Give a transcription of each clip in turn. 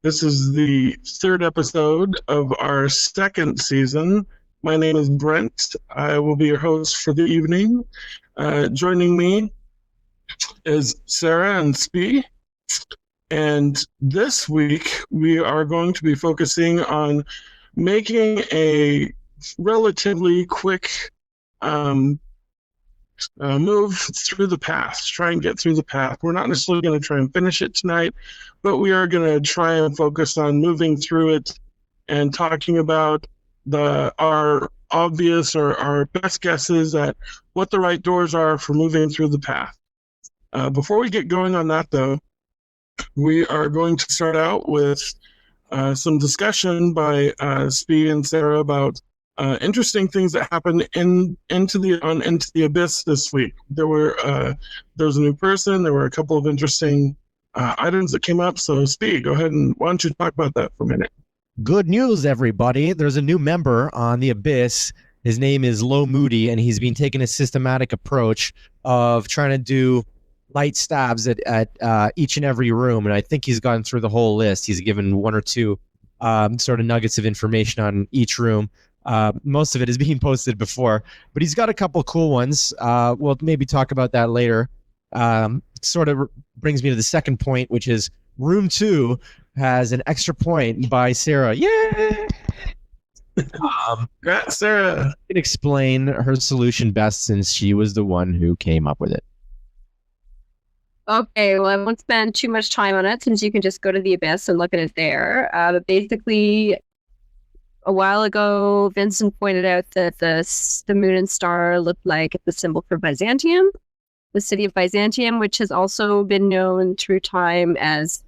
This is the third episode of our second season. My name is Brent. I will be your host for the evening. Joining me is Sarah and Spee. And this week, we are going to be focusing on making a relatively quick move through the path, try and get through the path. We're not necessarily going to try and finish it tonight, but we are going to try and focus on moving through it and talking about our obvious or our best guesses at what the right doors are for moving through the path. Before we get going on that, though, we are going to start out with some discussion by Spee and Sarah about interesting things that happened into the abyss this week. There was a new person. There were a couple of interesting items that came up. So, Spee, go ahead and why don't you talk about that for a minute? Good news, everybody. There's a new member on the abyss. His name is Low Moody, and he's been taking a systematic approach of trying to do light stabs at each and every room. And I think he's gone through the whole list. He's given one or two sort of nuggets of information on each room. Most of it is being posted before, but he's got a couple cool ones. We'll maybe talk about that later. Sort of brings me to the second point, which is room 2 has an extra point by Sarah. Yay! Sarah can explain her solution best since she was the one who came up with it. Okay, well, I won't spend too much time on it since you can just go to the abyss and look at it there. But basically, a while ago, Vincent pointed out that the moon and star looked like the symbol for Byzantium, the city of Byzantium, which has also been known through time as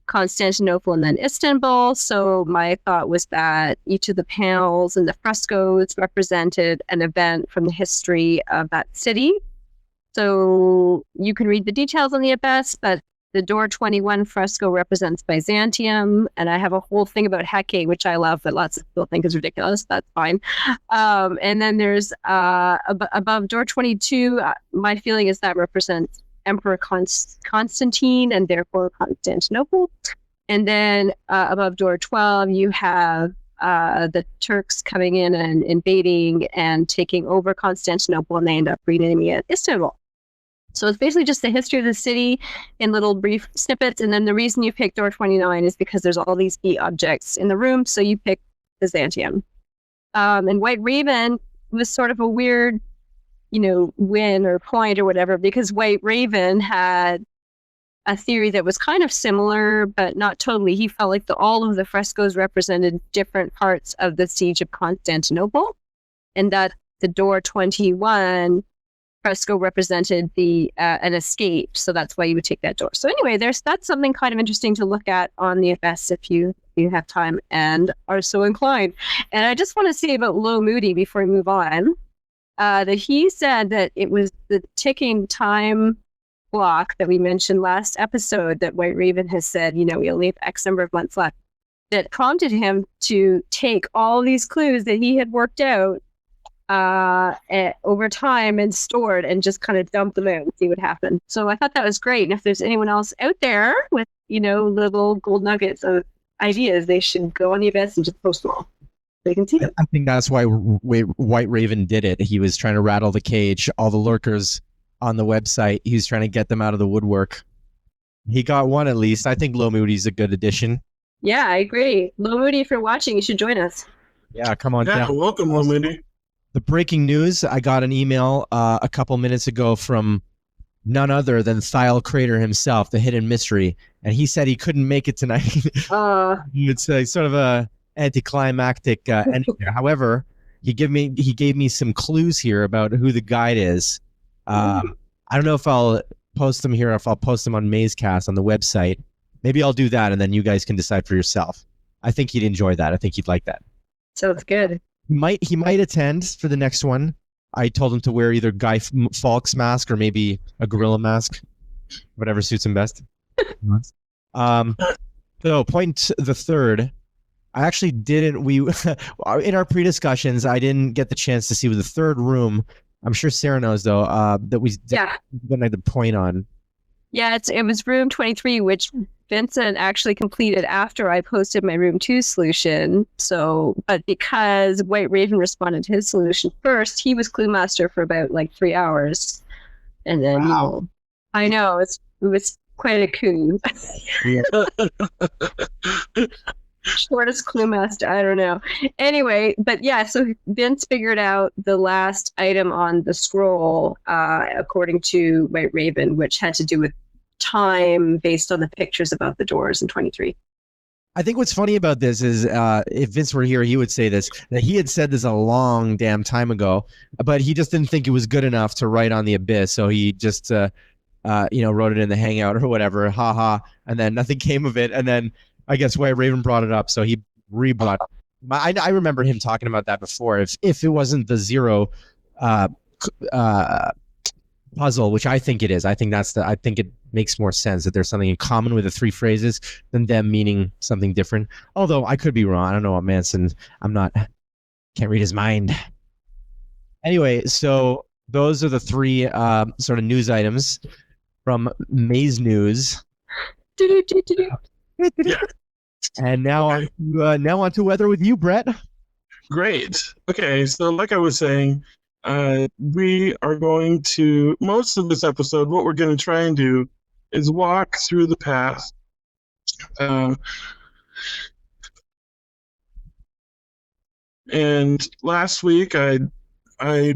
Constantinople and then Istanbul. So my thought was that each of the panels and the frescoes represented an event from the history of that city. So you can read the details on the abyss, but the door 21 fresco represents Byzantium, and I have a whole thing about Hecate, which I love, but lots of people think is ridiculous. That's fine. And then there's above door 22, my feeling is that represents Emperor Constantine and therefore Constantinople. And then above door 12, you have the Turks coming in and invading and taking over Constantinople, and they end up renaming it Istanbul. So it's basically just the history of the city in little brief snippets. And then the reason you picked door 29 is because there's all these key objects in the room. So you picked Byzantium. And White Raven was sort of a weird, win or point or whatever, because White Raven had a theory that was kind of similar, but not totally. He felt like all of the frescoes represented different parts of the siege of Constantinople, and that the door 21 fresco represented an escape, so that's why you would take that door. So anyway, that's something kind of interesting to look at on the abyss if you have time and are so inclined. And I just want to say about Low Moody before we move on, that he said that it was the ticking time block that we mentioned last episode that White Raven has said, we only have X number of months left, that prompted him to take all these clues that he had worked out over time and stored and just kind of dump them out and see what happened. So I thought that was great. And if there's anyone else out there with, little gold nuggets of ideas, they should go on the abyss and just post them all. They can see them. I think that's why White Raven did it. He was trying to rattle the cage, all the lurkers on the website. He was trying to get them out of the woodwork. He got one at least. I think Low Moody's a good addition. Yeah, I agree. Low Moody, if you're watching, you should join us. Yeah, come on down. Welcome, Low Moody. The breaking news, I got an email a couple minutes ago from none other than Thyle Crater himself, the hidden mystery, and he said he couldn't make it tonight. It's sort of a anticlimactic ending there. However, he gave me some clues here about who the guide is. I don't know if I'll post them here or if I'll post them on Mazecast on the website. Maybe I'll do that, and then you guys can decide for yourself. I think he'd enjoy that. I think he'd like that. Sounds good. He might attend for the next one. I told him to wear either Guy Fawkes mask or maybe a gorilla mask, whatever suits him best. So point the third. I actually didn't. In our pre-discussions, I didn't get the chance to see the third room. I'm sure Sarah knows though. That we didn't have the point on. Yeah, it was room 23, which Vincent actually completed after I posted my room 2 solution. So, but because White Raven responded to his solution first, he was clue master for about like 3 hours. And then, Wow. I know, it was quite a coup. Shortest clue master, I don't know. Anyway, but yeah, so Vince figured out the last item on the scroll, according to White Raven, which had to do with time based on the pictures above the doors in 23. I think what's funny about this is, if Vince were here, he would say this, that he had said this a long damn time ago, but he just didn't think it was good enough to write on the Abyss, so he just, wrote it in the Hangout or whatever, haha, and then nothing came of it, and then I guess White Raven brought it up, so he rebrought it. I remember him talking about that before. If it wasn't the zero puzzle, which I think it is, I think it makes more sense that there's something in common with the 3 phrases than them meaning something different. Although I could be wrong. I don't know what Manson. Can't read his mind. Anyway, so those are the 3 sort of news items from Maze News. And now on to weather with you, Brett. Great. Okay, so like I was saying, we are going to, most of this episode, what we're going to try and do is walk through the path. And last week,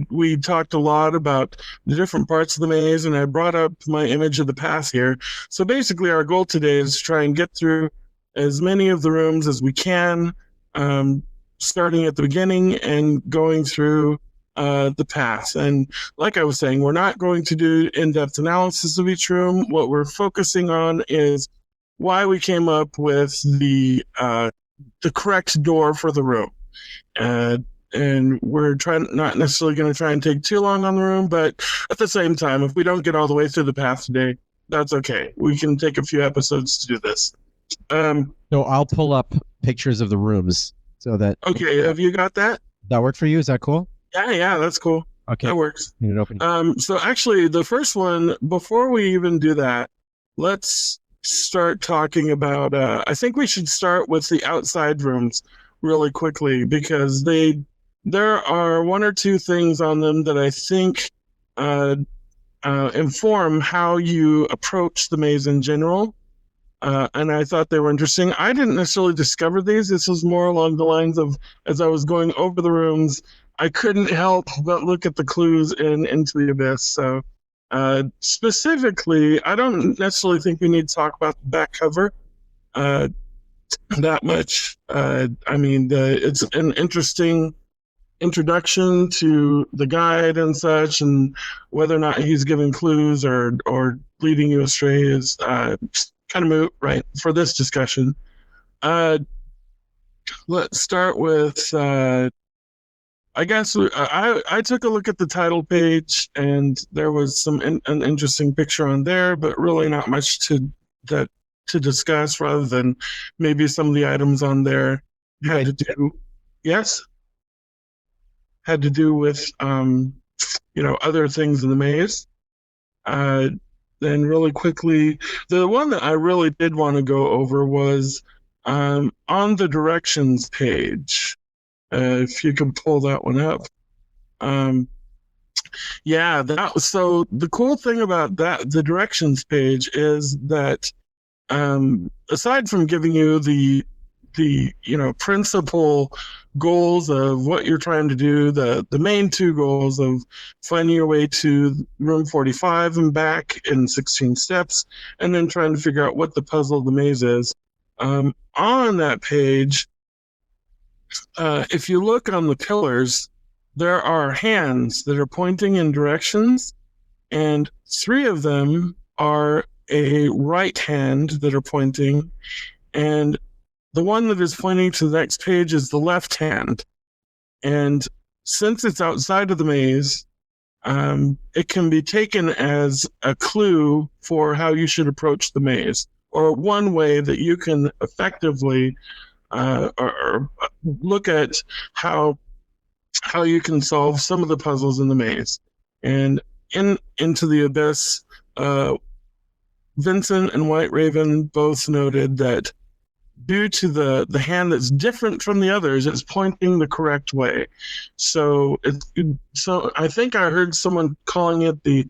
we talked a lot about the different parts of the maze, and I brought up my image of the path here. So basically, our goal today is to try and get through as many of the rooms as we can, starting at the beginning and going through the path. And like I was saying, we're not going to do in-depth analysis of each room. What we're focusing on is why we came up with the correct door for the room. And we're not necessarily going to try and take too long on the room, but at the same time, if we don't get all the way through the path today, that's okay. We can take a few episodes to do this. So I'll pull up pictures of the rooms so that. Okay, have you got that? That work for you? Is that cool? Yeah, that's cool. Okay, that works. Need it open. So actually, the first one, before we even do that, let's start talking about. I think we should start with the outside rooms really quickly, because there are 1 or 2 things on them that I think inform how you approach the maze in general. And I thought they were interesting. I didn't necessarily discover these. This was more along the lines of, as I was going over the rooms, I couldn't help but look at the clues in Into the Abyss. So specifically, I don't necessarily think we need to talk about the back cover that much. It's an interesting introduction to the guide and such, and whether or not he's giving clues or leading you astray is kind of moot, right, for this discussion. Let's start with, I guess I took a look at the title page, and there was an interesting picture on there, but really not much to discuss, rather than maybe some of the items on there had to do with other things in the maze. Then really quickly, the one that I really did want to go over was on the directions page. If you can pull that one up. So the cool thing about that, the directions page, is that aside from giving you the principal goals of what you're trying to do, the main 2 goals of finding your way to room 45 and back in 16 steps, and then trying to figure out what the puzzle of the maze is. On that page, if you look on the pillars, there are hands that are pointing in directions, and 3 of them are a right hand that are pointing, and the one that is pointing to the next page is the left hand. And since it's outside of the maze, it can be taken as a clue for how you should approach the maze, or one way that you can effectively or look at how you can solve some of the puzzles in the maze. And Into the Abyss, Vincent and White Raven both noted that due to the hand that's different from the others, it's pointing the correct way. So I think I heard someone calling it the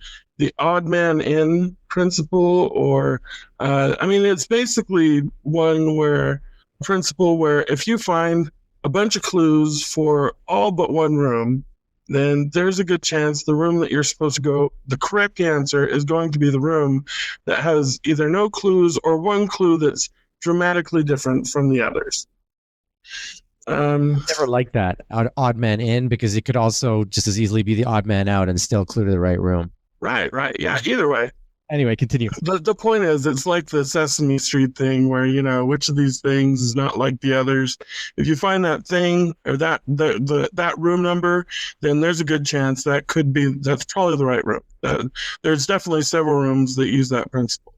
odd man in principle, or it's basically principle where if you find a bunch of clues for all but one room, then there's a good chance the room that you're supposed to go, the correct answer is going to be the room that has either no clues or one clue that's dramatically different from the others. Never like that odd man in, because it could also just as easily be the odd man out and still clue to the right room. Right. Yeah, either way. Anyway, continue. The point is, it's like the Sesame Street thing where, which of these things is not like the others. If you find that thing or that room number, then there's a good chance that's probably the right room. There's definitely several rooms that use that principle,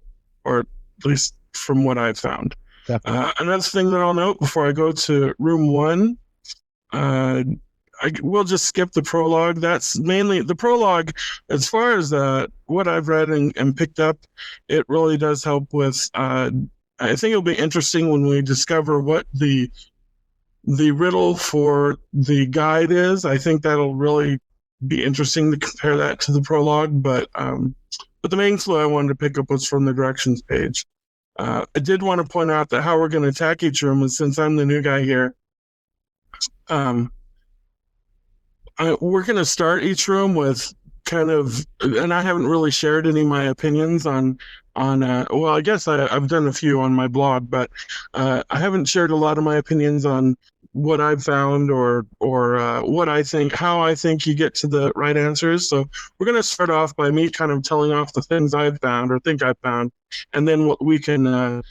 or at least from what I've found. Another thing that I'll note before I go to room 1, I will just skip the prologue. That's mainly the prologue. As far as what I've read and picked up, it really does help with. I think it'll be interesting when we discover what the riddle for the guide is. I think that'll really be interesting to compare that to the prologue. But the main clue I wanted to pick up was from the directions page. I did want to point out that how we're going to attack each room is, since I'm the new guy here. We're going to start each room with kind of, and I haven't really shared any of my opinions on well, I guess I've done a few on my blog, but I haven't shared a lot of my opinions on what I've found or what I think, how I think you get to the right answers. So we're going to start off by me kind of telling off the things I've found or think I've found, and then what we can,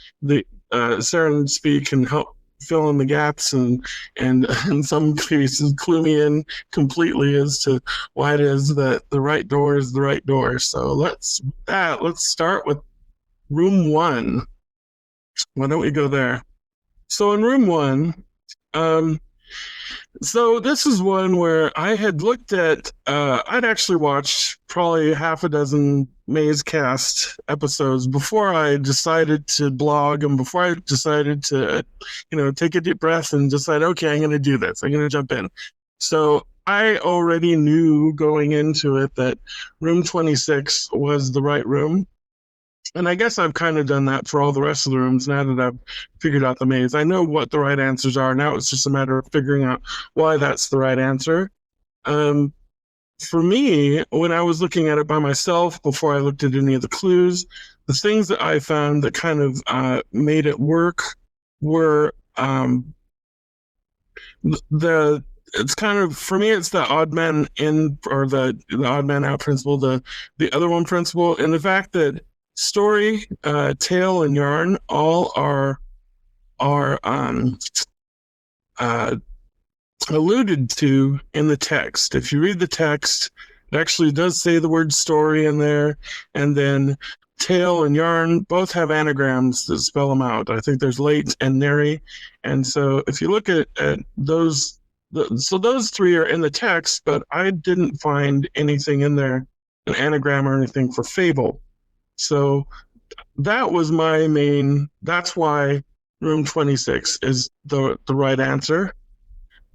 Sarah and Speak can help fill in the gaps and in some cases clue me in completely as to why it is that the right door is the right door. So let's start with room 1. Why don't we go there? So in room 1, so this is one where I had looked at, I'd actually watched probably half a dozen Mazecast episodes before I decided to blog, and before I decided to, take a deep breath and decide, okay, I'm going to do this. I'm going to jump in. So I already knew going into it that room 26 was the right room. And I guess I've kind of done that for all the rest of the rooms now that I've figured out the maze. I know what the right answers are. Now it's just a matter of figuring out why that's the right answer. For me, when I was looking at it by myself, before I looked at any of the clues, the things that I found that kind of made it work were it's kind of, for me, it's the odd man in, or the odd man out principle, the other one principle, and the fact that story, tale, and yarn all are alluded to in the text. If you read the text, it actually does say the word story in there, and then tale and yarn both have anagrams that spell them out. I think there's late and nary, and so if you look at those, so those three are in the text, but I didn't find anything in there, an anagram or anything for fable. So that was my main, that's why room 26 is the right answer.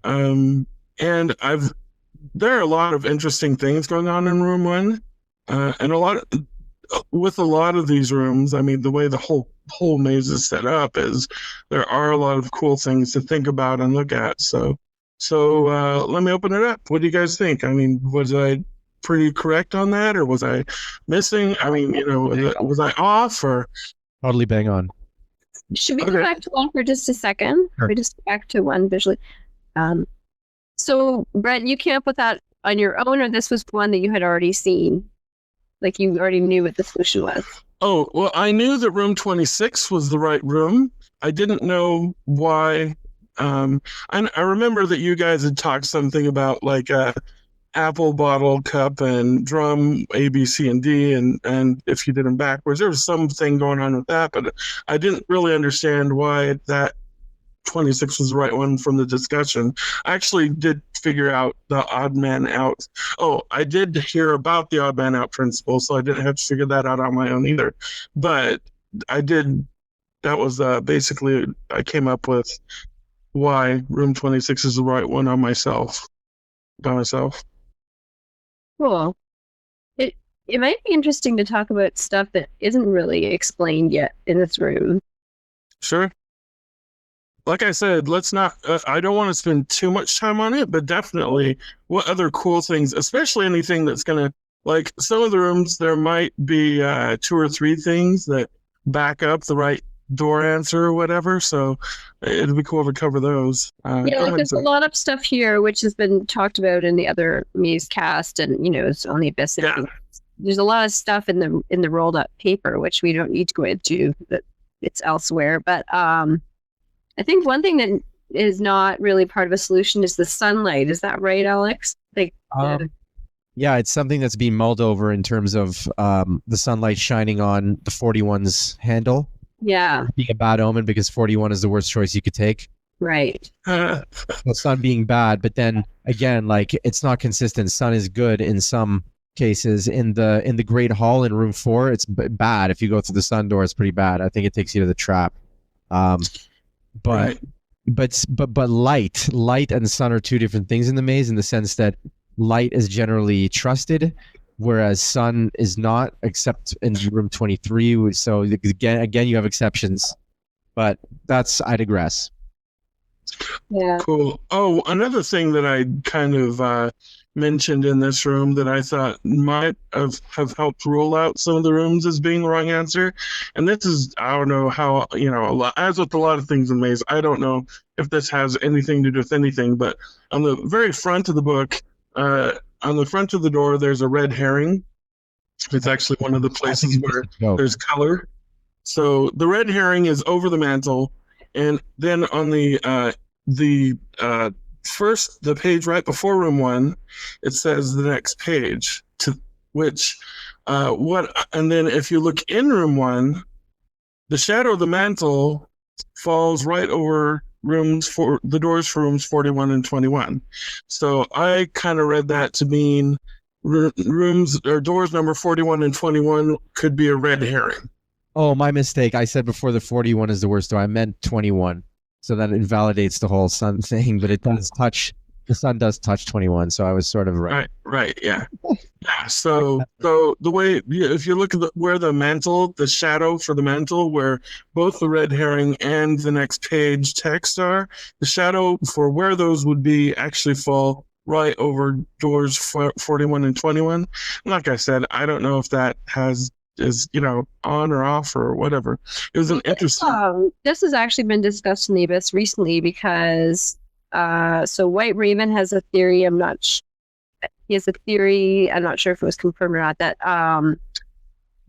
And there are a lot of interesting things going on in room 1. And with a lot of these rooms, I mean, the way the whole maze is set up is there are a lot of cool things to think about and look at. So let me open it up. What do you guys think? I mean, was I pretty correct on that, or was I missing? I mean, was I off, or? Totally bang on. Should we go back to one for just a second? Sure. We just go back to one visually. So Brent, you came up with that on your own, or this was one that you had already seen? Like you already knew what the solution was? Oh, well, I knew that room 26 was the right room. I didn't know why. I remember that you guys had talked something about like apple, bottle, cup, and drum, A, B, C, and D, and if you did them backwards, there was something going on with that, but I didn't really understand why that 26 was the right one from the discussion. I actually did figure out the odd man out. Oh, I did hear about the odd man out principle, so I didn't have to figure that out on my own either. But I did. That was basically, I came up with why room 26 is the right one by myself. Cool. It might be interesting to talk about stuff that isn't really explained yet in this room. Sure. Like I said, let's not. I don't want to spend too much time on it, but definitely, what other cool things, especially anything that's gonna, like some of the rooms, there might be 2 or 3 things that back up the right door answer or whatever. So it'd be cool to cover those. There's a lot of stuff here which has been talked about in the other Mazecast, and it's on the Abyss. Yeah. There's a lot of stuff in the rolled up paper which we don't need to go into. That it's elsewhere, but I think one thing that is not really part of a solution is the sunlight. Is that right, Alex? Yeah, it's something that's being mulled over in terms of the sunlight shining on the 41's handle. Yeah. Being a bad omen because 41 is the worst choice you could take. Right. The sun being bad, but then again, like it's not consistent. Sun is good in some cases. In the Great Hall in room 4, it's bad. If you go through the sun door, it's pretty bad. I think it takes you to the trap. But light and sun are 2 different things in the maze, in the sense that light is generally trusted, whereas sun is not, except in room 23. So again, you have exceptions, but I digress. Yeah. Cool. Oh, another thing that I kind of mentioned in this room that I thought might have helped rule out some of the rooms as being the wrong answer. And this is, I don't know how, as with a lot of things in Maze, I don't know if this has anything to do with anything, but on the very front of the book, on the front of the door, there's a red herring. It's actually one of the places where there's color. So the red herring is over the mantle, and then on the page right before room 1, it says the next page, to which and then if you look in room 1, the shadow of the mantle falls right over the doors for rooms 41 and 21. So I kind of read that to mean rooms or doors number 41 and 21 could be a red herring. Oh, my mistake. I said before the 41 is the worst door. I meant 21. So that invalidates the whole sun thing, but it does touch, the sun does touch 21. So I was sort of right. Right. Yeah. Yeah. So the way, if you look at where the mantle, the shadow for the mantle, where both the red herring and the next page text are, the shadow for where those would be actually fall right over doors 41 and 21. Like I said, I don't know if that is on or off or whatever. It was an interesting. This has actually been discussed in the Abyss recently because so White Raven has a theory. He has a theory. I'm not sure if it was confirmed or not, that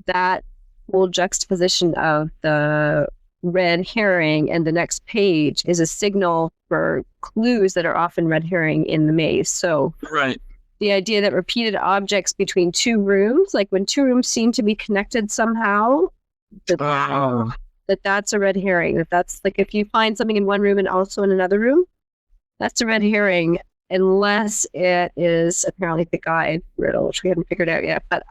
that whole juxtaposition of the red herring and the next page is a signal for clues that are often red herring in the maze. So right. The idea that repeated objects between 2 rooms, like when 2 rooms seem to be connected somehow, that's a red herring. That's like if you find something in one room and also in another room, that's a red herring, unless it is apparently the guide riddle, which we haven't figured out yet. But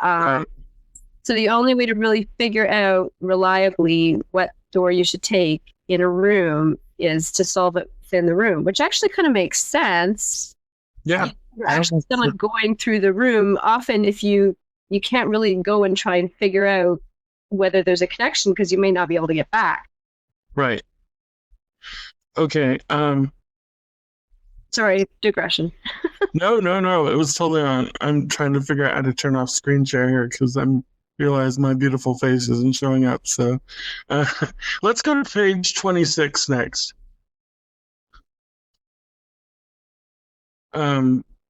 so the only way to really figure out reliably what door you should take in a room is to solve it within the room, which actually kind of makes sense. Yeah. Actually, someone going through the room, often if you can't really go and try and figure out whether there's a connection because you may not be able to get back. Right. Okay. Sorry, digression. No. It was totally on. I'm trying to figure out how to turn off screen share here because I'm realize my beautiful face isn't showing up. So let's go to page 26 next.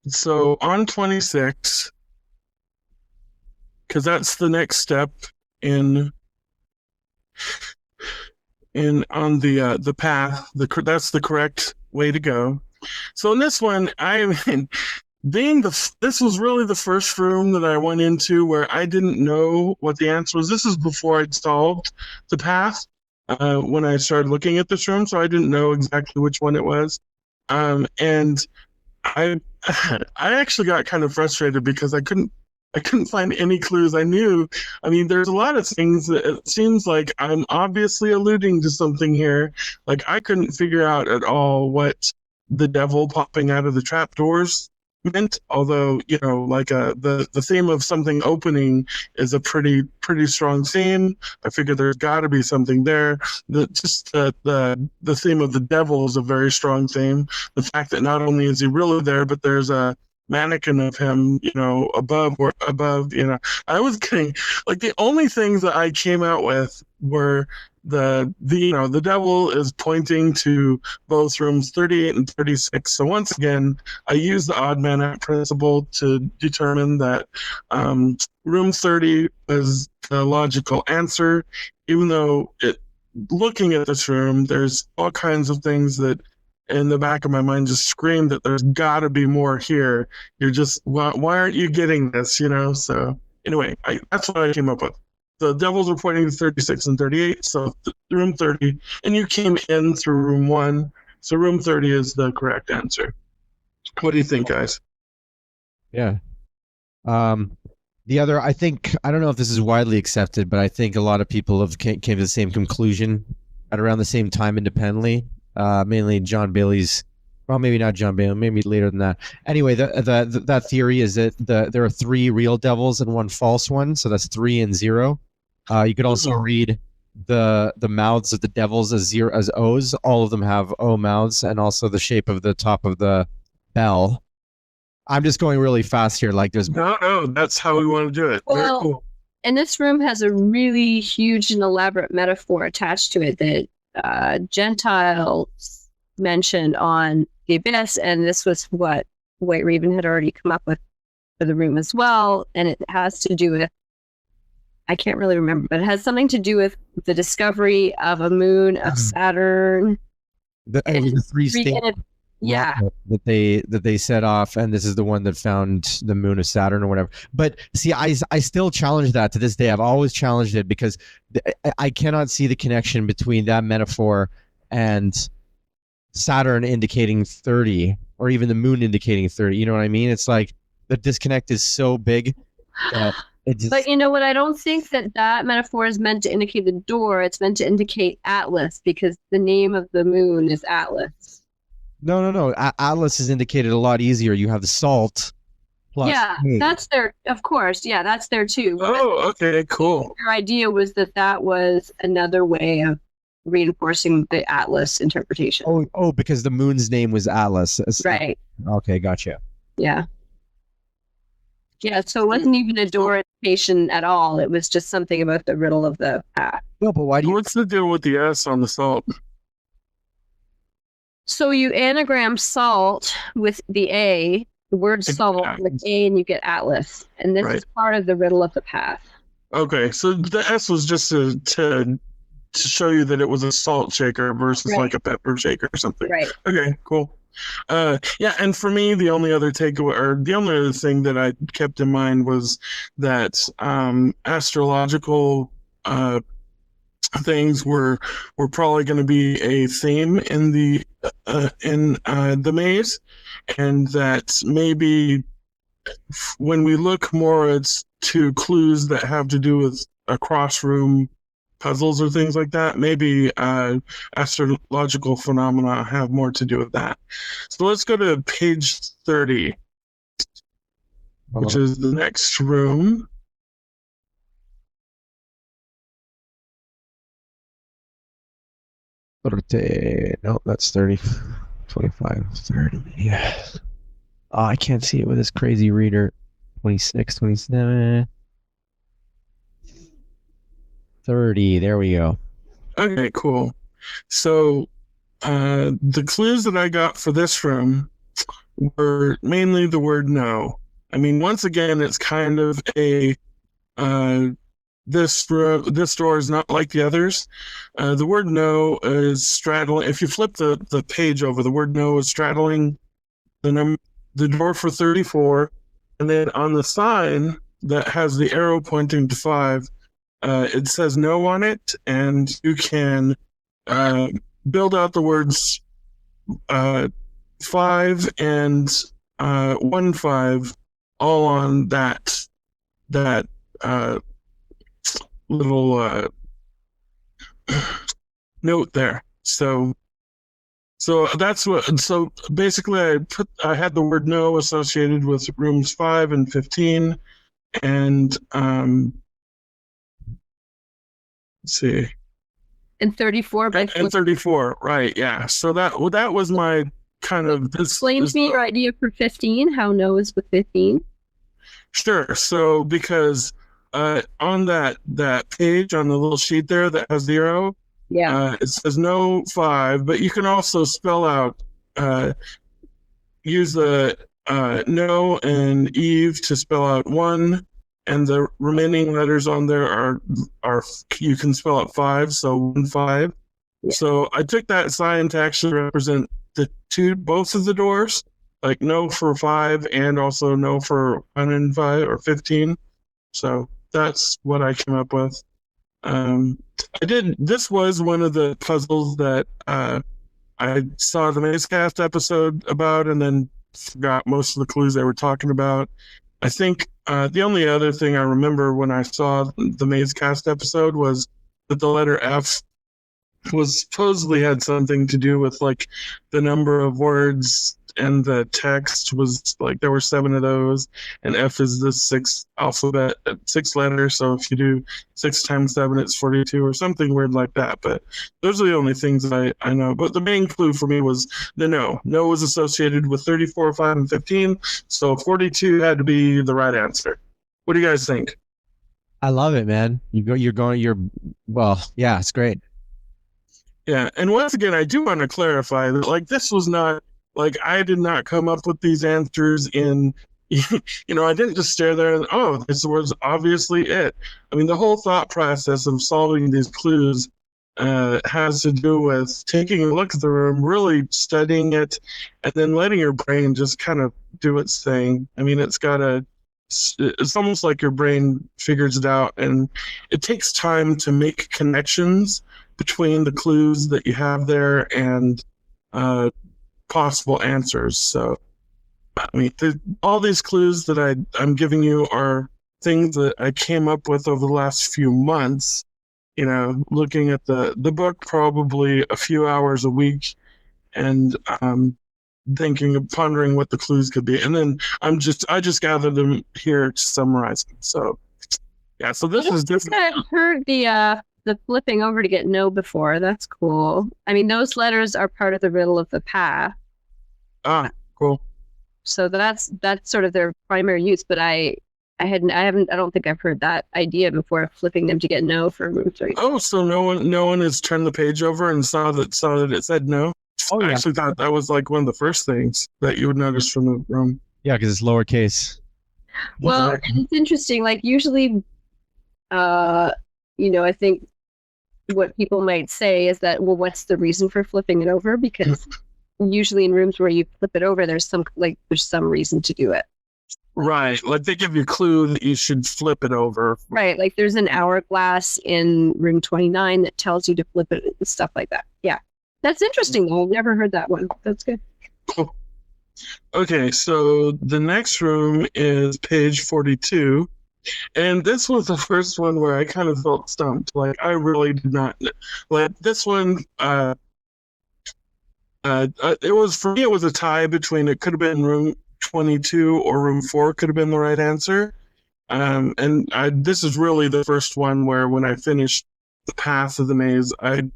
So on 26, because that's the next step on the path. That's the correct way to go. So in this one, this was really the first room that I went into where I didn't know what the answer was. This is before I'd solved the path. when I started looking at this room, so I didn't know exactly which one it was. And I I actually got kind of frustrated because I couldn't find any clues. I mean, there's a lot of things that it seems like I'm obviously alluding to something here. Like I couldn't figure out at all what the devil popping out of the trapdoors meant. Although, like the theme of something opening is a pretty strong theme. I figured there's got to be something there. The theme of the devil is a very strong theme. The fact that not only is he really there, but there's a mannequin of him, above. I was getting like the only things that I came out with were the devil is pointing to both rooms 38 and 36. So once again, I used the odd man out principle to determine that room 30 was the logical answer, even though looking at this room, there's all kinds of things that in the back of my mind just screamed that there's got to be more here. You're just, why aren't you getting this, So anyway, that's what I came up with. The devils were pointing to 36 and 38, so room 30, and you came in through room 1, so room 30 is the correct answer. What do you think, guys? Yeah. The other, I don't know if this is widely accepted, but I think a lot of people came to the same conclusion at around the same time independently. Mainly John Bailey's, well, maybe not John Bailey, maybe later than that. Anyway, that theory is that there are 3 real devils and 1 false one, so that's 3 and 0. You could also read the mouths of the devils as O's. All of them have O mouths, and also the shape of the top of the bell. I'm just going really fast here. Like there's no, that's how we want to do it. Well, very cool. And this room has a really huge and elaborate metaphor attached to it that Gentiles mentioned on the Abyss, and this was what White Raven had already come up with for the room as well, and it has to do with, I can't really remember, but it has something to do with the discovery of a moon of Saturn. The 3 states that they set off, and this is the one that found the moon of Saturn or whatever. But see, I still challenge that to this day. I've always challenged it because I cannot see the connection between that metaphor and Saturn indicating 30, or even the moon indicating 30. You know what I mean? It's like the disconnect is so big that it just... But you know what? I don't think that metaphor is meant to indicate the door. It's meant to indicate Atlas, because the name of the moon is Atlas. No. Atlas is indicated a lot easier. You have the salt. Plus that's there. Of course, that's there too. Oh, okay, cool. Your idea was that was another way of reinforcing the Atlas interpretation. Oh, because the moon's name was Atlas. Right. Okay, gotcha. Yeah. Yeah, so it wasn't even a door indication at all. It was just something about the riddle of the path. No, but why do you... What's the deal with the S on the salt? So you anagram salt with the A, the word salt with A, and you get Atlas. And this is part of the riddle of the path. Okay, so the S was just to show you that it was a salt shaker versus like a pepper shaker or something. Right. Okay, cool. And for me, the only other takeaway, or the only other thing that I kept in mind was that astrological things were probably going to be a theme in the maze, and that maybe when we look more to clues that have to do with across room puzzles or things like that, maybe astrological phenomena have more to do with that. So let's go to page 30, which is the next room. No, that's 30. 25, 30. Yeah. Oh, I can't see it with this crazy reader. 26, 27. 30. There we go. Okay, cool. So the clues that I got for this room were mainly the word no. I mean, once again, it's kind of a this door is not like the others. The word no is straddling. If you flip the page over, the word no is straddling the door for 34, and then on the sign that has the arrow pointing to 5, It says no on it, and you can build out the words 5 and 1-5 all on that little note there. So that's what. So basically, I had the word no associated with rooms 5 and 15, and let's see. And 34 by And 34, right? Yeah. So that was my kind of this. Explain to me your idea for 15. How no is with 15? Sure. So because on that page on the little sheet there that has 0, it says no 5, but you can also spell out use the no and Eve to spell out 1, and the remaining letters on there are you can spell out 5, so 1, 5. Yeah. So I took that sign to actually represent both of the doors, like no for 5 and also no for 1 and 5 or 15. So that's what I came up with. This was one of the puzzles that I saw the Mazecast episode about, and then forgot most of the clues they were talking about. I think the only other thing I remember when I saw the Mazecast episode was that the letter F was supposedly had something to do with like the number of words, and the text was like there were 7 of those, and F is the 6th alphabet, 6 letters. So if you do 6 times 7, it's 42 or something weird like that. But those are the only things that I know. But the main clue for me was the no. No was associated with 34, 5, and 15. So 42 had to be the right answer. What do you guys think? I love it, man. Well, yeah, it's great. Yeah, and once again, I do want to clarify that like this was not like I did not come up with these answers in, I didn't just stare there and, oh, this was obviously it. I mean, the whole thought process of solving these clues has to do with taking a look at the room, really studying it, and then letting your brain just kind of do its thing. I mean, it's almost like your brain figures it out, and it takes time to make connections between the clues that you have there and possible answers. So, I mean, all these clues that I'm giving you are things that I came up with over the last few months. Looking at the book probably a few hours a week, and pondering what the clues could be, and then I just gathered them here to summarize them. So, yeah. So this is different. I've heard the flipping over to get no before. That's cool. I mean, those letters are part of the riddle of the path. Ah, cool. So that's sort of their primary use. But I don't think I've heard that idea before, flipping them to get no for room 3. Oh, so no one has turned the page over and saw that it said no. Oh, yeah. I actually thought that was like one of the first things that you would notice from the room. Yeah, because it's lowercase. Well, it's interesting. Like usually, I think what people might say is that, well, what's the reason for flipping it over? Because usually in rooms where you flip it over, there's some reason to do it. Right. Like they give you a clue that you should flip it over. Right. Like there's an hourglass in room 29 that tells you to flip it and stuff like that. Yeah. That's interesting though. I've never heard that one. That's good. Cool. Okay. So the next room is page 42. And this was the first one where I kind of felt stumped. Like I really did not like this one. It was, for me, it was a tie between, it could have been room 22 or room 4 could have been the right answer. This is really the first one where when I finished the path of the maze, I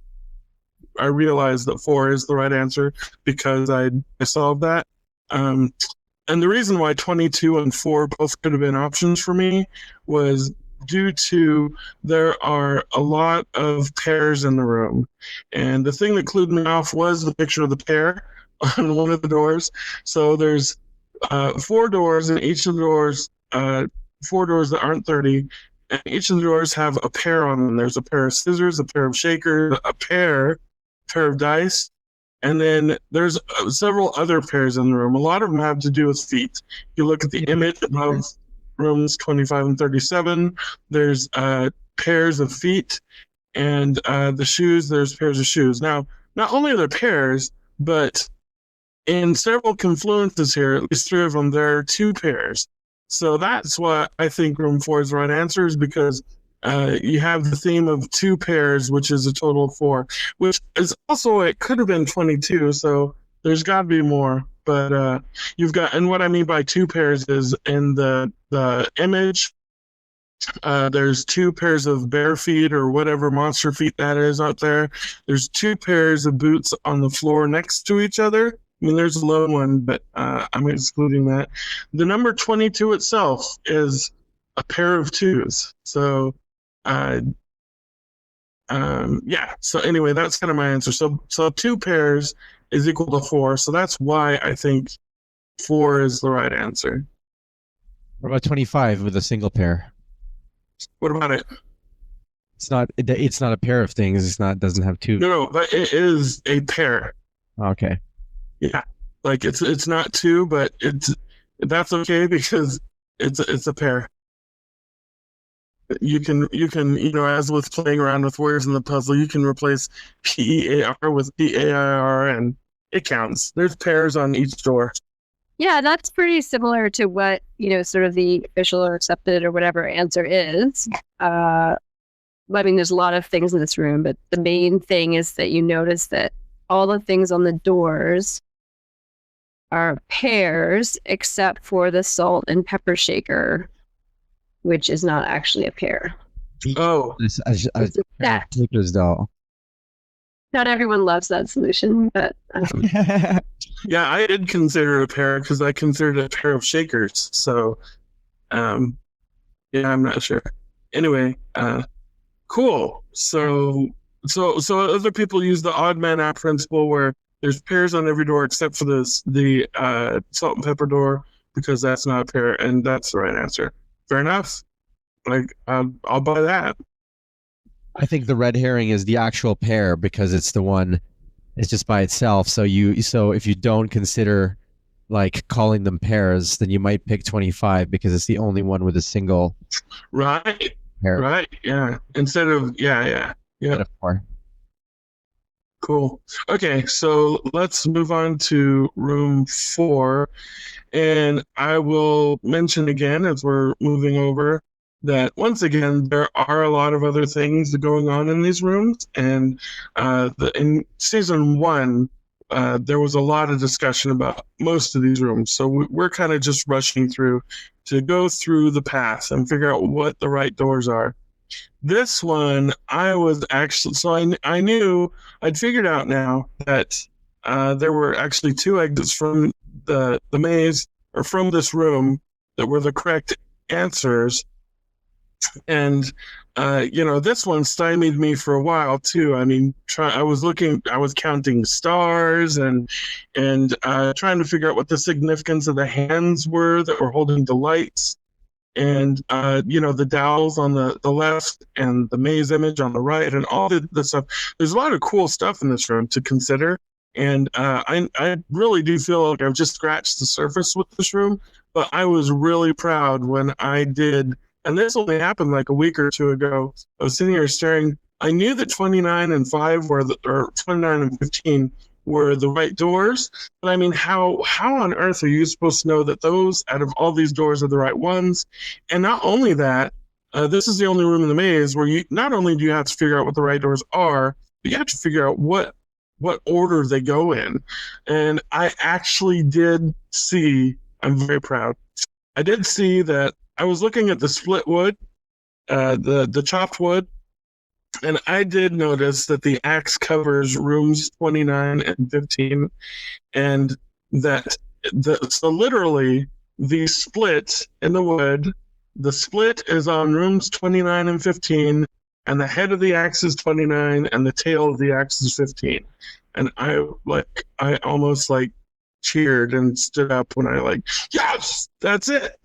realized that 4 is the right answer because I solved that. And the reason why 22 and 4 both could have been options for me was due to there are a lot of pairs in the room. And the thing that clued me off was the picture of the pair on one of the doors. So there's 4 doors, and each of the doors, 4 doors that aren't 30, and each of the doors have a pair on them. There's a pair of scissors, a pair of shakers, a pair of dice, and then there's several other pairs in the room. A lot of them have to do with feet. You look at the image above rooms 25 and 37, there's pairs of feet, and the shoes, there's pairs of shoes. Now, not only are there pairs, but in several confluences here, at least 3 of them, there are 2 pairs. So that's what I think room 4 is the right answer, is because you have the theme of 2 pairs, which is a total of 4, which is also, it could have been 22, so there's got to be more. But you've got, and what I mean by 2 pairs is in the image, there's 2 pairs of bare feet or whatever monster feet that is out there. There's 2 pairs of boots on the floor next to each other. I mean, there's a low one, but I'm excluding that. The number 22 itself is a pair of 2s. So, yeah. So anyway, that's kind of my answer. So 2 pairs is equal to 4. So that's why I think 4 is the right answer. What about 25 with a single pair? What about it? It's not a pair of things. Doesn't have 2. No, but it is a pair. Okay. Yeah, like it's not 2, but that's okay because it's a pair. You can as with playing around with words in the puzzle, you can replace PEAR with PAIR, and it counts. There's pairs on each door. Yeah, that's pretty similar to what, sort of the official or accepted or whatever answer is. I mean, there's a lot of things in this room, but the main thing is that you notice that all the things on the doors are pairs except for the salt and pepper shaker, which is not actually a pair. Oh. That. Doll. Not everyone loves that solution, but... Yeah, I did consider a pair because I considered a pair of shakers. So, yeah, I'm not sure. Anyway, cool. So other people use the odd man out principle where there's pairs on every door except for the salt and pepper door, because that's not a pair, and that's the right answer. Fair enough. Like, I'll buy that. I think the red herring is the actual pair because it's the one. It's just by itself. So if you don't consider like calling them pairs, then you might pick 25 because it's the only one with a single. Right. Pair. Right. Yeah. Instead of yeah. Cool. Okay, so let's move on to room 4. And I will mention again as we're moving over that once again, there are a lot of other things going on in these rooms. And in season 1, there was a lot of discussion about most of these rooms. So we're kind of just rushing through to go through the path and figure out what the right doors are. This one, I was actually, so I knew, I'd figured out now that there were actually 2 exits from the maze, or from this room, that were the correct answers. And, this one stymied me for a while too. I mean, I was counting stars and trying to figure out what the significance of the hands were that were holding the lights. And, the dowels on the left and the maze image on the right and all the stuff. There's a lot of cool stuff in this room to consider. And I really do feel like I've just scratched the surface with this room. But I was really proud when I did, and this only happened like a week or 2 ago. I was sitting here staring. I knew that 29 and 5 or 29 and 15 were the right doors. But I mean, how on earth are you supposed to know that those out of all these doors are the right ones? And not only that, this is the only room in the maze where you not only do you have to figure out what the right doors are, but you have to figure out what order they go in. And I actually did see, I'm very proud, I did see that I was looking at the split wood, the chopped wood, and I did notice that the axe covers rooms 29 and 15, and that so literally the split in the wood, the split is on rooms 29 and 15, and the head of the axe is 29, and the tail of the axe is 15. And I almost cheered and stood up when yes, that's it.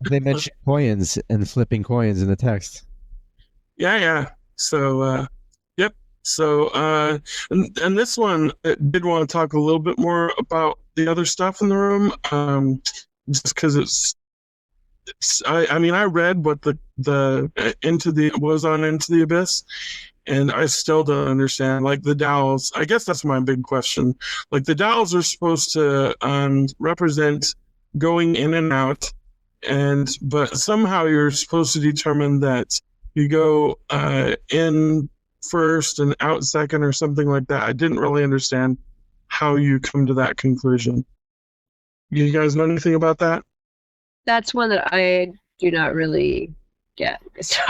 They mentioned coins and flipping coins in the text. Yeah. So, yep. So, and this one did want to talk a little bit more about the other stuff in the room, just because I mean, I read what the Into the was on Into the Abyss, and I still don't understand. Like the dowels, I guess that's my big question. Like the dowels are supposed to represent going in and out, but somehow you're supposed to determine that you go in first and out second or something like that. I didn't really understand how you come to that conclusion. You guys know anything about that? That's one that I do not really get. So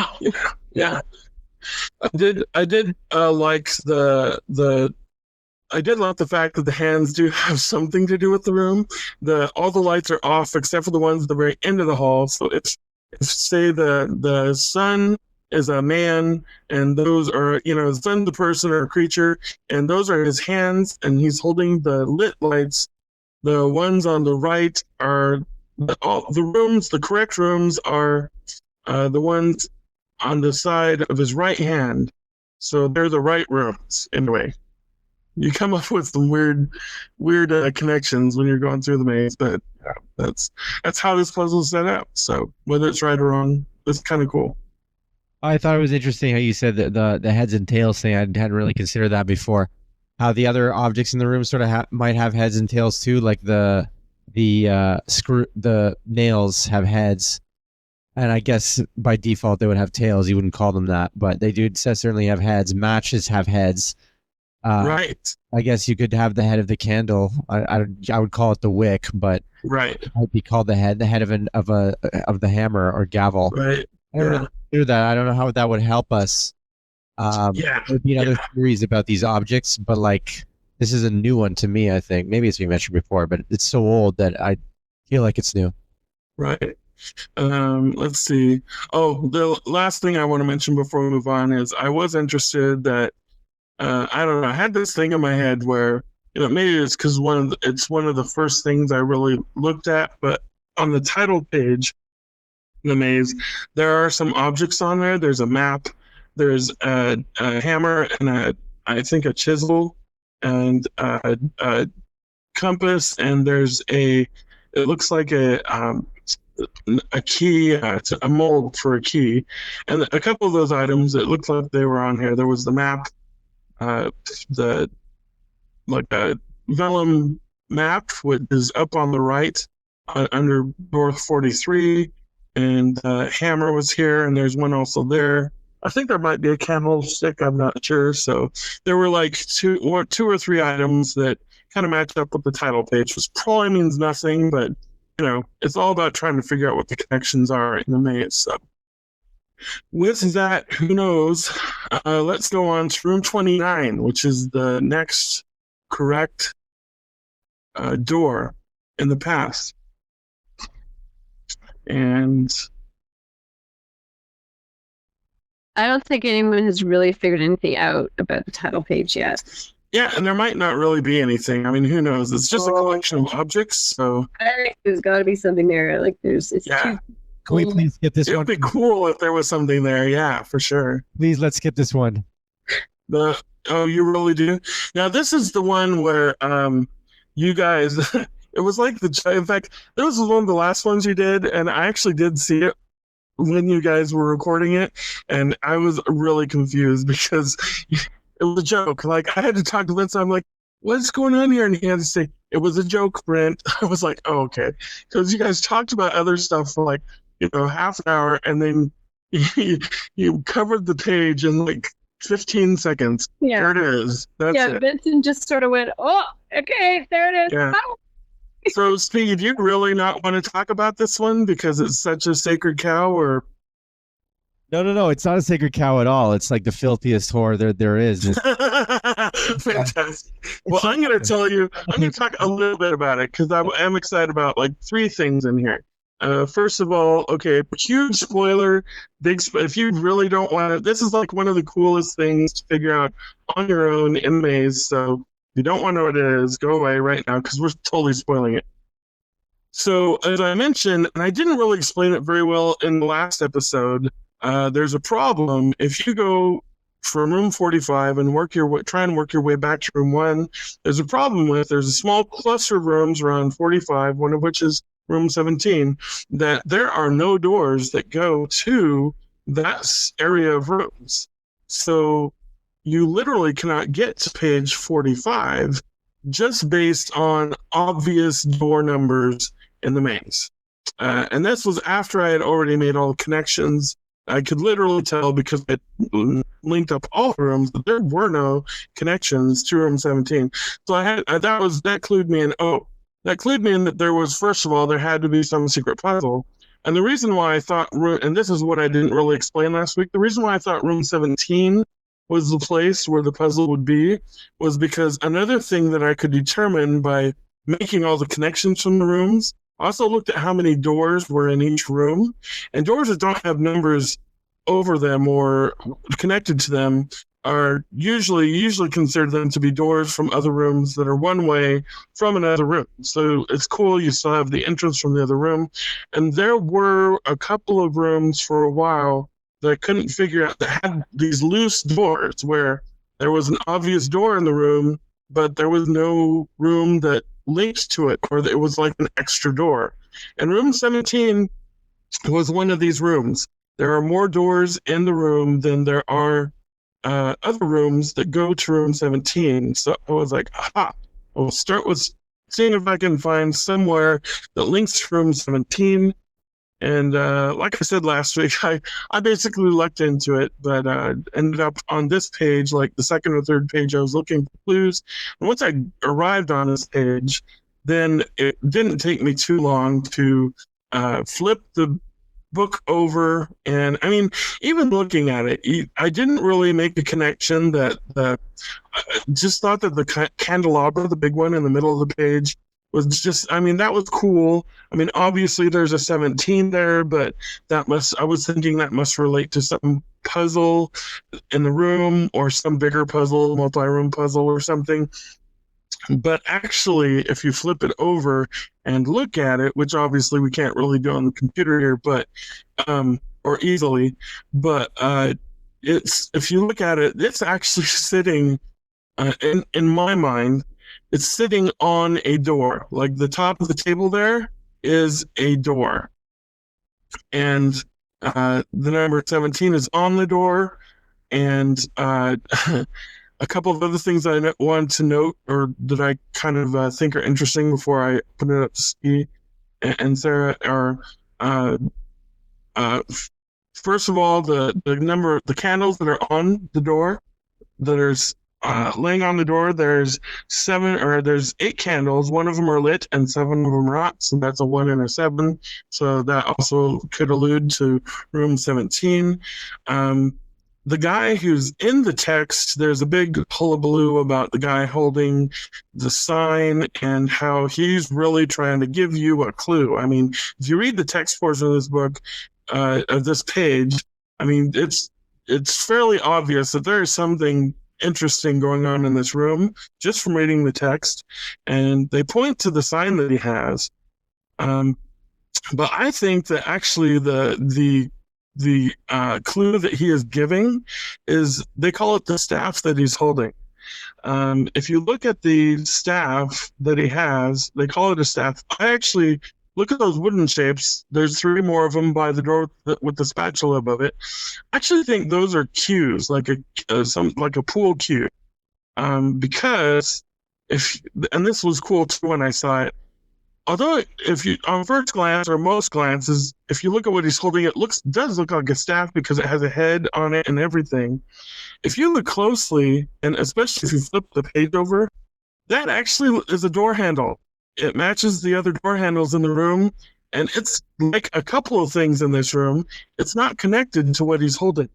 Yeah. I did like I did like the fact that the hands do have something to do with the room. All the lights are off except for the ones at the very end of the hall. So if say the sun is a man and those are, the sun's a person or a creature, and those are his hands and he's holding the lit lights. The ones on the right are the correct rooms are the ones on the side of his right hand. So they're the right rooms. Anyway, you come up with some weird connections when you're going through the maze, but yeah, that's how this puzzle is set up. So whether it's right or wrong, it's kind of cool. I thought it was interesting how you said that the heads and tails thing. I hadn't really considered that before. How the other objects in the room sort of might have heads and tails too, like the nails have heads, and I guess by default they would have tails. You wouldn't call them that, but they do certainly have heads. Matches have heads. Right. I guess you could have the head of the candle. I would call it the wick, but right, it might be called the head of the hammer or gavel. Right. I don't really do that. I don't know how that would help us. There would be other theories about these objects, but like this is a new one to me. I think maybe it's been mentioned before, but it's so old that I feel like it's new. Right. Let's see. Oh, the last thing I want to mention before we move on is I was interested that I don't know. I had this thing in my head where maybe it's because it's one of the first things I really looked at, but on the title page, the maze, there are some objects on there. There's a map. There's a hammer and I think a chisel and a compass, and there's it looks like a key, a mold for a key, and a couple of those items it looked like they were on here. There was the map, the like a vellum map, which is up on the right under door 43, and hammer was here, and there's one also there. I think there might be a candlestick. I'm not sure. So there were like two or three items that kind of matched up with the title page, which probably means nothing, but it's all about trying to figure out what the connections are in the maze. So with that, who knows? Let's go on to room 29, which is the next correct door in the past. And I don't think anyone has really figured anything out about the title page yet. Yeah, and there might not really be anything. I mean, who knows? It's just a collection of objects, so I think there's got to be something there. Like it's too Can we please skip this one? It'd be cool if there was something there. Yeah, for sure. Please, let's skip this one. Oh, you really do? Now, this is the one where you guys, it was like in fact, this was one of the last ones you did, and I actually did see it when you guys were recording it, and I was really confused because it was a joke. Like, I had to talk to Vince, I'm like, what's going on here? And he had to say, it was a joke, Brent. I was like, oh, okay. Because you guys talked about other stuff for like, half an hour, and then you covered the page in like 15 seconds. Yeah. There it is. That's it. Vincent just sort of went, oh, okay, there it is. Yeah. Oh. So, Speed, do you really not want to talk about this one because it's such a sacred cow, or? No. It's not a sacred cow at all. It's like the filthiest whore there is. Fantastic. Well, I'm going to talk a little bit about it because I'm excited about like three things in here. First of all, okay, huge spoiler. If you really don't want to, this is like one of the coolest things to figure out on your own in the maze. So if you don't want to know what it is, go away right now because we're totally spoiling it. So as I mentioned, and I didn't really explain it very well in the last episode, there's a problem if you go from room 45 and try and work your way back to room 1. There's a problem there's a small cluster of rooms around 45, one of which is room 17, that there are no doors that go to that area of rooms. So you literally cannot get to page 45 just based on obvious door numbers in the maze. And this was after I had already made all the connections. I could literally tell because I linked up all rooms that there were no connections to room 17. So that clued me in. Oh, that clued me in that there was, first of all, there had to be some secret puzzle. And the reason why I thought, and this is what I didn't really explain last week, the reason why I thought room 17 was the place where the puzzle would be was because another thing that I could determine by making all the connections from the rooms, I also looked at how many doors were in each room, and doors that don't have numbers over them or connected to them are usually considered them to be doors from other rooms that are one way from another room. So it's cool. You still have the entrance from the other room. And there were a couple of rooms for a while that I couldn't figure out that had these loose doors where there was an obvious door in the room, but there was no room that linked to it, or it was like an extra door. And room 17 was one of these rooms. There are more doors in the room than there are other rooms that go to room 17. So I was like, aha, I'll start with seeing if I can find somewhere that links to room 17. And like I said last week, I basically lucked into it, but ended up on this page, like the second or third page, I was looking for clues. And once I arrived on this page, then it didn't take me too long to flip the book over. And I mean, even looking at it, I didn't really make a connection that I just thought that the candelabra, the big one in the middle of the page, was just, I mean, that was cool. I mean, obviously there's a 17 there, but I was thinking that must relate to some puzzle in the room or some bigger puzzle, multi-room puzzle or something. But actually, if you flip it over and look at it, which obviously we can't really do on the computer here, but or easily, but if you look at it, it's actually sitting in my mind, it's sitting on a door. Like the top of the table there is a door, and the number 17 is on the door, and a couple of other things I wanted to note, or that I kind of think are interesting before I put it up to Ski and Sarah, are first of all, the number, the candles that are on the door, that are laying on the door. There's 8 candles. One of them are lit and 7 of them are not. So that's a 1 and a 7. So that also could allude to room 17. The guy who's in the text, there's a big hullabaloo about the guy holding the sign and how he's really trying to give you a clue. I mean, if you read the text portion of this book, of this page, I mean, it's fairly obvious that there is something interesting going on in this room just from reading the text. And they point to the sign that he has. But I think that actually the clue that he is giving is, they call it the staff that he's holding. If you look at the staff that he has, they call it a staff. I actually look at those wooden shapes. There's 3 more of them by the door with the spatula above it. I actually think those are cues, like a pool cue. Because and this was cool too when I saw it. Although if you, on first glance or most glances, if you look at what he's holding, it does look like a staff because it has a head on it and everything. If you look closely, and especially if you flip the page over, that actually is a door handle. It matches the other door handles in the room, and it's like a couple of things in this room. It's not connected to what he's holding.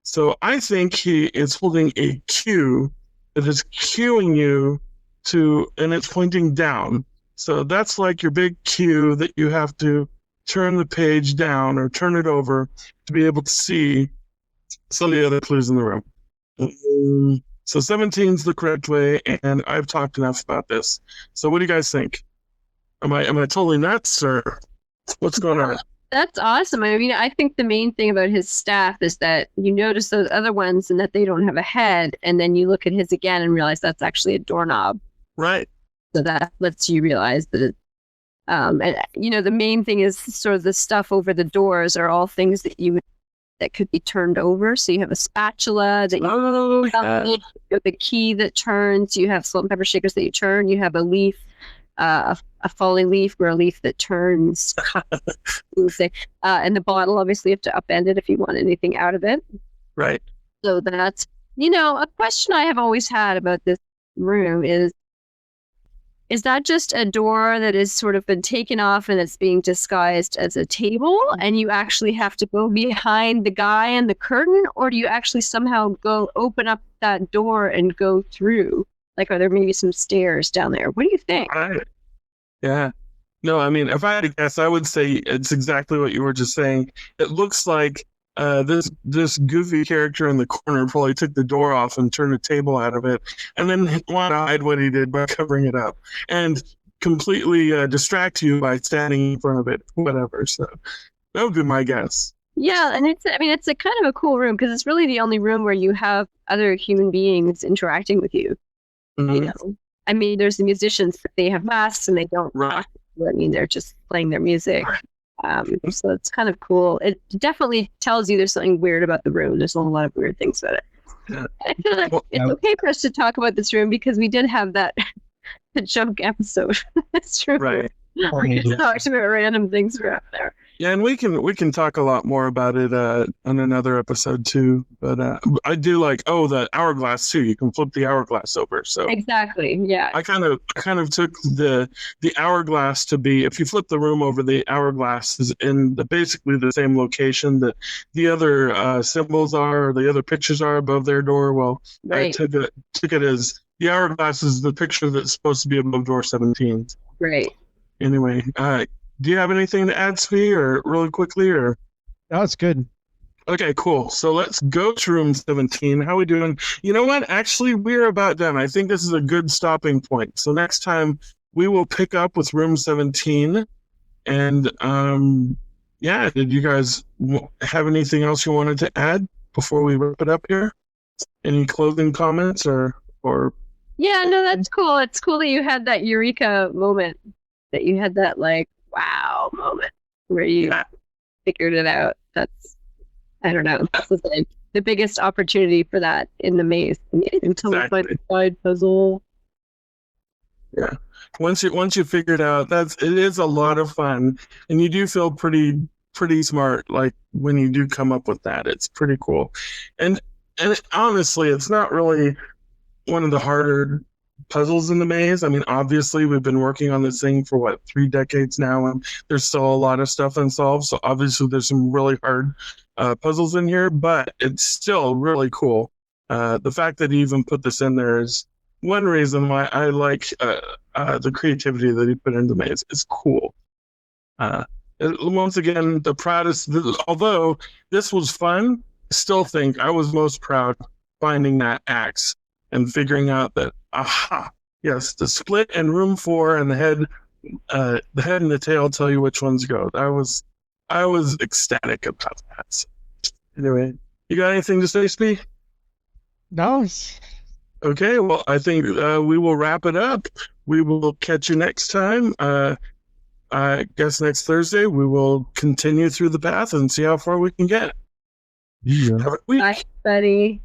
So I think he is holding a cue that is cueing you to, and it's pointing down. So that's like your big cue that you have to turn the page down or turn it over to be able to see some of the other clues in the room. So 17 is the correct way, and I've talked enough about this. So what do you guys think? Am I totally nuts, or what's going on? That's awesome. I mean, I think the main thing about his staff is that you notice those other ones and that they don't have a head, and then you look at his again and realize that's actually a doorknob. Right. So that lets you realize that And the main thing is sort of the stuff over the doors are all things that could be turned over. So you have a spatula that Oh, yeah. you have the key that turns. You have salt and pepper shakers that you turn. You have a leaf, a falling leaf or a leaf that turns. And the bottle, obviously, you have to upend it if you want anything out of it. Right. So that's, a question I have always had about this room is that just a door that has sort of been taken off and it's being disguised as a table and you actually have to go behind the guy and the curtain, or do you actually somehow go open up that door and go through? Like, are there maybe some stairs down there? What do you think? Right. Yeah. No, I mean, if I had to guess, I would say it's exactly what you were just saying. It looks like this goofy character in the corner probably took the door off and turned a table out of it, and then wanted to hide what he did by covering it up and completely distract you by standing in front of it, whatever. So that would be my guess. Yeah, and it's a kind of a cool room because it's really the only room where you have other human beings interacting with you. Mhm. I mean, there's the musicians, but they have masks and they don't. Right. I mean, they're just playing their music. So it's kind of cool. It definitely tells you there's something weird about the room. There's a lot of weird things about it. Yeah. I feel like it's okay for us to talk about this room because we did have that junk episode. That's true. Right. We just talked about random things around there. Yeah, and we can talk a lot more about it on another episode too. But I do like the hourglass too. You can flip the hourglass over. So Exactly. Yeah. I kind of took the hourglass to be, if you flip the room over, the hourglass is in basically the same location that the other symbols are, or the other pictures are above their door. Well, Right. I took it as the hourglass is the picture that's supposed to be above door 17. Right. Anyway, do you have anything to add, Svi, or really quickly, or? No, it's good. Okay, cool. So let's go to room 17. How are we doing? You know what? Actually, we're about done. I think this is a good stopping point. So next time we will pick up with room 17. And yeah, did you guys have anything else you wanted to add before we wrap it up here? Any closing comments or? Yeah, no, that's cool. It's cool that you had that eureka moment, that you had that like wow moment where you figured it out. That's, I don't know, that's the biggest opportunity for that in the maze until we find the side puzzle. Yeah, once you figure it out, it is a lot of fun, and you do feel pretty smart. Like when you do come up with that, it's pretty cool, and honestly, it's not really one of the harder puzzles in the maze. I mean, obviously, we've been working on this thing for 3 decades now, and there's still a lot of stuff unsolved. So obviously, there's some really hard puzzles in here, but it's still really cool. The fact that he even put this in there is one reason why I like the creativity that he put into the maze. It's cool. Once again, the proudest. Although this was fun, I still think I was most proud finding that axe and figuring out that, yes, the split and room 4 and the head and the tail tell you which ones go. I was ecstatic about that. So, anyway, you got anything to say, Spee? No. Okay, well, I think we will wrap it up. We will catch you next time. I guess next Thursday we will continue through the path and see how far we can get. Yeah. Have a week. Bye, buddy.